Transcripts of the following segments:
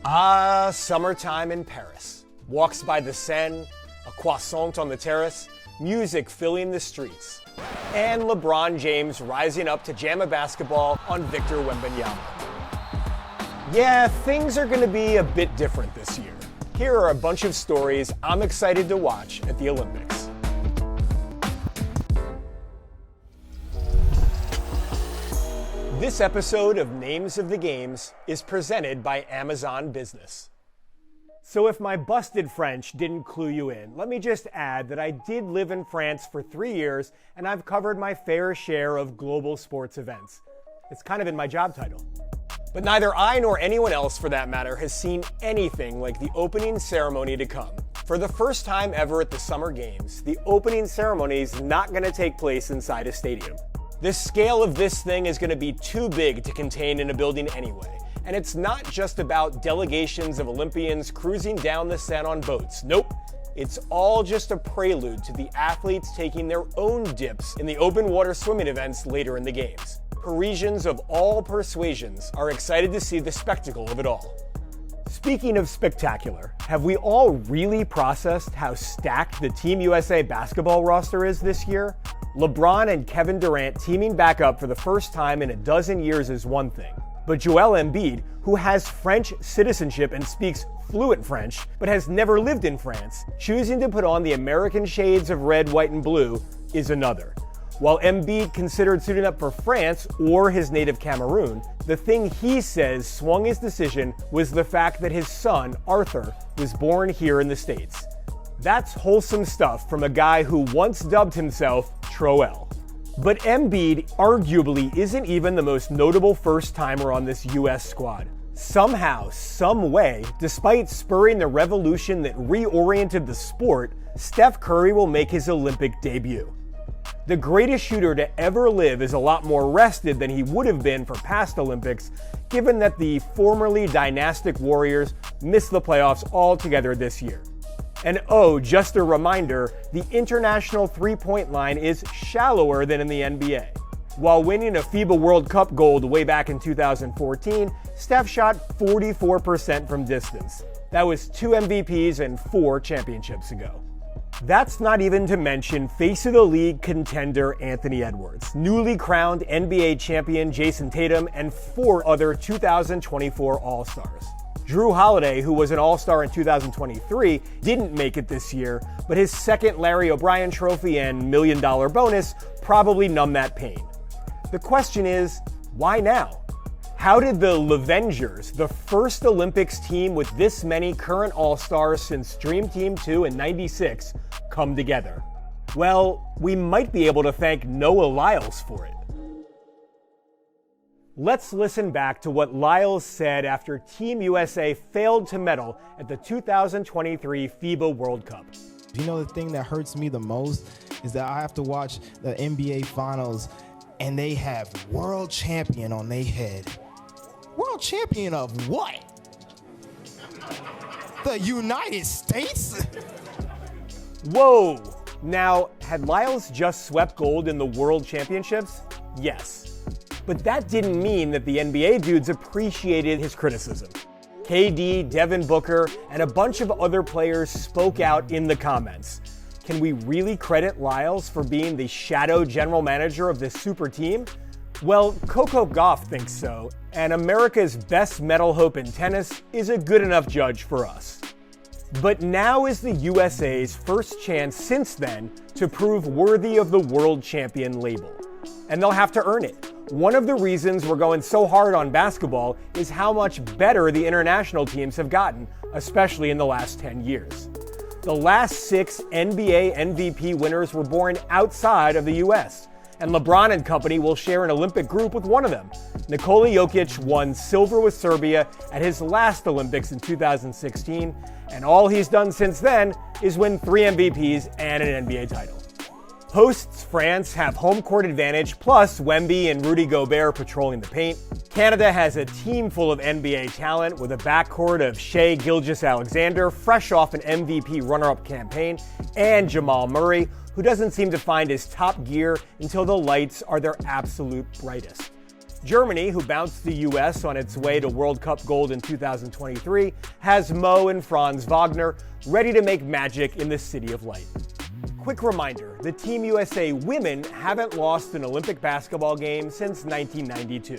Ah, summertime in Paris. Walks by the Seine, a croissant on the terrace, music filling the streets, and LeBron James rising up to jam a basketball on Victor Wembanyama. Yeah, things are going to be a bit different this year. Here are a bunch of stories I'm excited to watch at the Olympics. This episode of Names of the Games is presented by Amazon Business. So if my busted French didn't clue you in, let me just add that I did live in France for 3 years and I've covered my fair share of global sports events. It's kind of in my job title. But neither I nor anyone else for that matter has seen anything like the opening ceremony to come. For the first time ever at the Summer Games, the opening ceremony is not going to take place inside a stadium. The scale of this thing is going to be too big to contain in a building anyway. And it's not just about delegations of Olympians cruising down the Seine on boats. Nope. It's all just a prelude to the athletes taking their own dips in the open water swimming events later in the Games. Parisians of all persuasions are excited to see the spectacle of it all. Speaking of spectacular, have we all really processed how stacked the Team USA basketball roster is this year? LeBron and Kevin Durant teaming back up for the first time in a dozen years is one thing. But Joel Embiid, who has French citizenship and speaks fluent French, but has never lived in France, choosing to put on the American shades of red, white, and blue is another. While Embiid considered suiting up for France or his native Cameroon, the thing he says swung his decision was the fact that his son, Arthur, was born here in the States. That's wholesome stuff from a guy who once dubbed himself Troel. But Embiid arguably isn't even the most notable first-timer on this US squad. Somehow, some way, despite spurring the revolution that reoriented the sport, Steph Curry will make his Olympic debut. The greatest shooter to ever live is a lot more rested than he would have been for past Olympics, given that the formerly dynastic Warriors missed the playoffs altogether this year. And oh, just a reminder, the international three-point line is shallower than in the NBA. While winning a FIBA World Cup gold way back in 2014, Steph shot 44% from distance. That was 2 MVPs and 4 championships ago. That's not even to mention face of the league contender Anthony Edwards, newly crowned NBA champion Jason Tatum, and 4 other 2024 All-Stars. Drew Holiday, who was an All-Star in 2023, didn't make it this year, but his second Larry O'Brien trophy and $1 million bonus probably numb that pain. The question is, why now? How did the Levengers, the first Olympics team with this many current All-Stars since Dream Team 2 in '96, come together? Well, we might be able to thank Noah Lyles for it. Let's listen back to what Lyles said after Team USA failed to medal at the 2023 FIBA World Cup. You know, the thing that hurts me the most is that I have to watch the NBA Finals and they have world champion on their head. World champion of what? The United States? Whoa! Now, had Lyles just swept gold in the World Championships? Yes. But that didn't mean that the NBA dudes appreciated his criticism. KD, Devin Booker, and a bunch of other players spoke out in the comments. Can we really credit Lyles for being the shadow general manager of this super team? Well, Coco Gauff thinks so, and America's best medal hope in tennis is a good enough judge for us. But now is the USA's first chance since then to prove worthy of the world champion label. And they'll have to earn it. One of the reasons we're going so hard on basketball is how much better the international teams have gotten, especially in the last 10 years. The last 6 NBA MVP winners were born outside of the US, and LeBron and company will share an Olympic group with one of them. Nikola Jokic won silver with Serbia at his last Olympics in 2016, and all he's done since then is win 3 MVPs and an NBA title. Hosts France have home court advantage, plus Wemby and Rudy Gobert patrolling the paint. Canada has a team full of NBA talent with a backcourt of Shai Gilgeous-Alexander, fresh off an MVP runner-up campaign, and Jamal Murray, who doesn't seem to find his top gear until the lights are their absolute brightest. Germany, who bounced the U.S. on its way to World Cup gold in 2023, has Mo and Franz Wagner ready to make magic in the City of Light. Quick reminder, the Team USA women haven't lost an Olympic basketball game since 1992.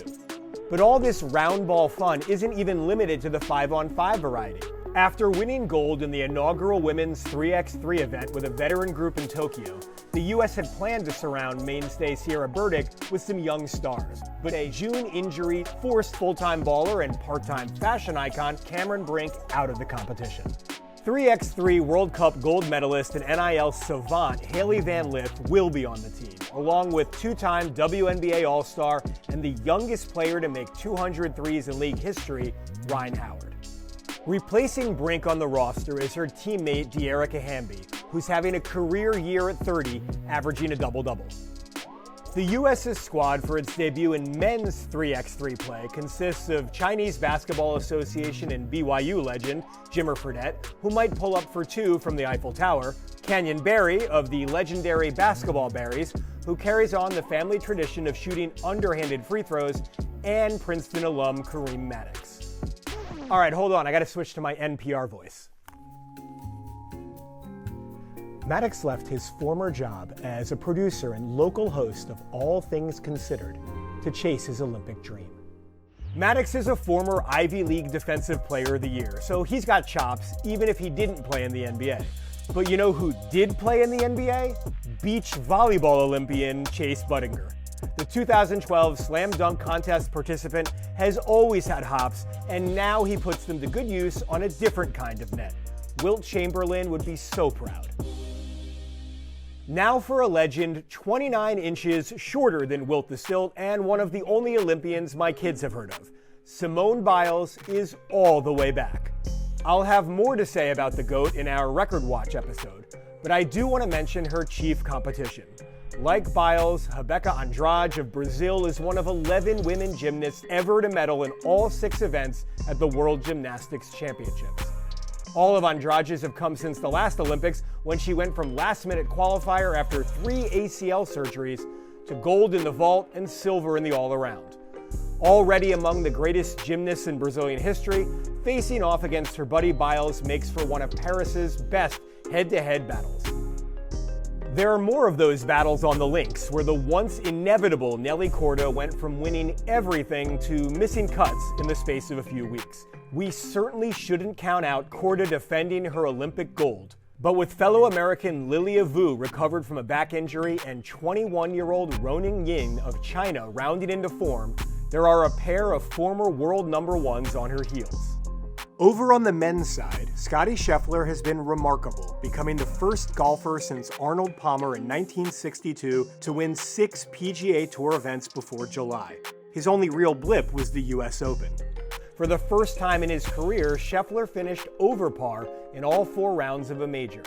But all this round ball fun isn't even limited to the 5-on-5 variety. After winning gold in the inaugural women's 3x3 event with a veteran group in Tokyo, the U.S. had planned to surround mainstay Sierra Burdick with some young stars. But a June injury forced full-time baller and part-time fashion icon Cameron Brink out of the competition. 3x3 World Cup gold medalist and NIL savant Hailey Van Lith will be on the team, along with two-time WNBA All-Star and the youngest player to make 200 threes in league history, Ryan Howard. Replacing Brink on the roster is her teammate De'Erica Hamby, who's having a career year at 30, averaging a double-double. The U.S.'s squad for its debut in men's 3x3 play consists of Chinese Basketball Association and BYU legend Jimmer Fredette, who might pull up for two from the Eiffel Tower, Canyon Barry of the legendary Basketball Berries, who carries on the family tradition of shooting underhanded free throws, and Princeton alum Kareem Maddox. All right, hold on, I gotta switch to my NPR voice. Maddox left his former job as a producer and local host of All Things Considered to chase his Olympic dream. Maddox is a former Ivy League Defensive Player of the Year, so he's got chops even if he didn't play in the NBA. But you know who did play in the NBA? Beach volleyball Olympian Chase Budinger. The 2012 Slam Dunk Contest participant has always had hops, and now he puts them to good use on a different kind of net. Wilt Chamberlain would be so proud. Now for a legend 29 inches shorter than Wilt the Stilt and one of the only Olympians my kids have heard of. Simone Biles is all the way back. I'll have more to say about the GOAT in our Record Watch episode, but I do want to mention her chief competition. Like Biles, Rebeca Andrade of Brazil is one of 11 women gymnasts ever to medal in all 6 events at the World Gymnastics Championships. All of Andrade's have come since the last Olympics, when she went from last-minute qualifier after 3 ACL surgeries to gold in the vault and silver in the all-around. Already among the greatest gymnasts in Brazilian history, facing off against her buddy Biles makes for one of Paris's best head-to-head battles. There are more of those battles on the links, where the once inevitable Nelly Korda went from winning everything to missing cuts in the space of a few weeks. We certainly shouldn't count out Korda defending her Olympic gold. But with fellow American Lilia Vu recovered from a back injury and 21-year-old Roning Yin of China rounding into form, there are a pair of former world number ones on her heels. Over on the men's side, Scottie Scheffler has been remarkable, becoming the first golfer since Arnold Palmer in 1962 to win 6 PGA Tour events before July. His only real blip was the US Open. For the first time in his career, Scheffler finished over par in all 4 rounds of a major.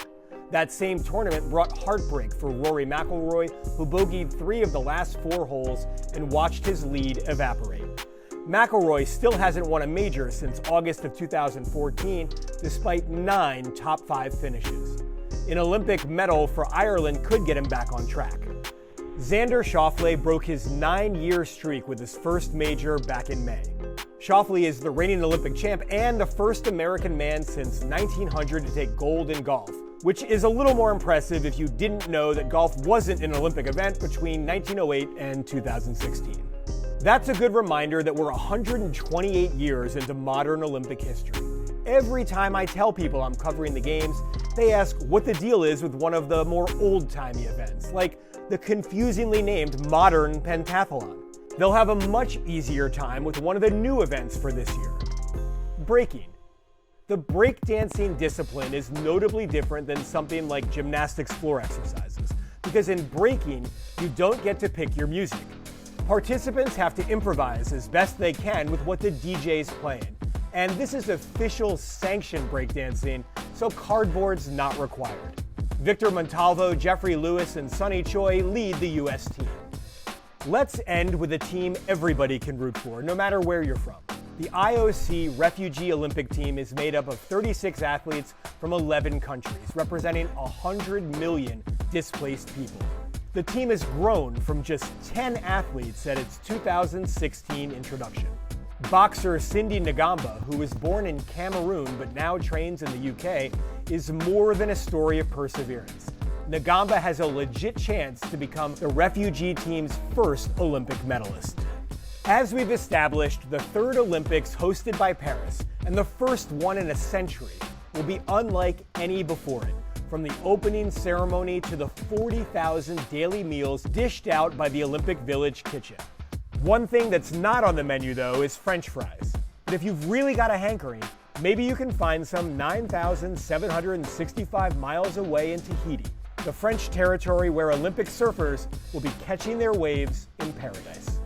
That same tournament brought heartbreak for Rory McIlroy, who bogeyed 3 of the last 4 holes and watched his lead evaporate. McIlroy still hasn't won a major since August of 2014, despite 9 top 5 finishes. An Olympic medal for Ireland could get him back on track. Xander Schauffele broke his 9-year streak with his first major back in May. Schauffele is the reigning Olympic champ and the first American man since 1900 to take gold in golf, which is a little more impressive if you didn't know that golf wasn't an Olympic event between 1908 and 2016. That's a good reminder that we're 128 years into modern Olympic history. Every time I tell people I'm covering the games, they ask what the deal is with one of the more old-timey events, like the confusingly named modern pentathlon. They'll have a much easier time with one of the new events for this year, breaking. The breakdancing discipline is notably different than something like gymnastics floor exercises, because in breaking, you don't get to pick your music. Participants have to improvise as best they can with what the DJ's playing. And this is official sanctioned breakdancing, so cardboard's not required. Victor Montalvo, Jeffrey Lewis, and Sonny Choi lead the US team. Let's end with a team everybody can root for, no matter where you're from. The IOC Refugee Olympic Team is made up of 36 athletes from 11 countries, representing 100 million displaced people. The team has grown from just 10 athletes at its 2016 introduction. Boxer Cindy Ngamba, who was born in Cameroon but now trains in the UK, is more than a story of perseverance. Ngamba has a legit chance to become the refugee team's first Olympic medalist. As we've established, the third Olympics hosted by Paris, and the first one in a century, will be unlike any before it, from the opening ceremony to the 40,000 daily meals dished out by the Olympic Village kitchen. One thing that's not on the menu, though, is French fries. But if you've really got a hankering, maybe you can find some 9,765 miles away in Tahiti, the French territory where Olympic surfers will be catching their waves in paradise.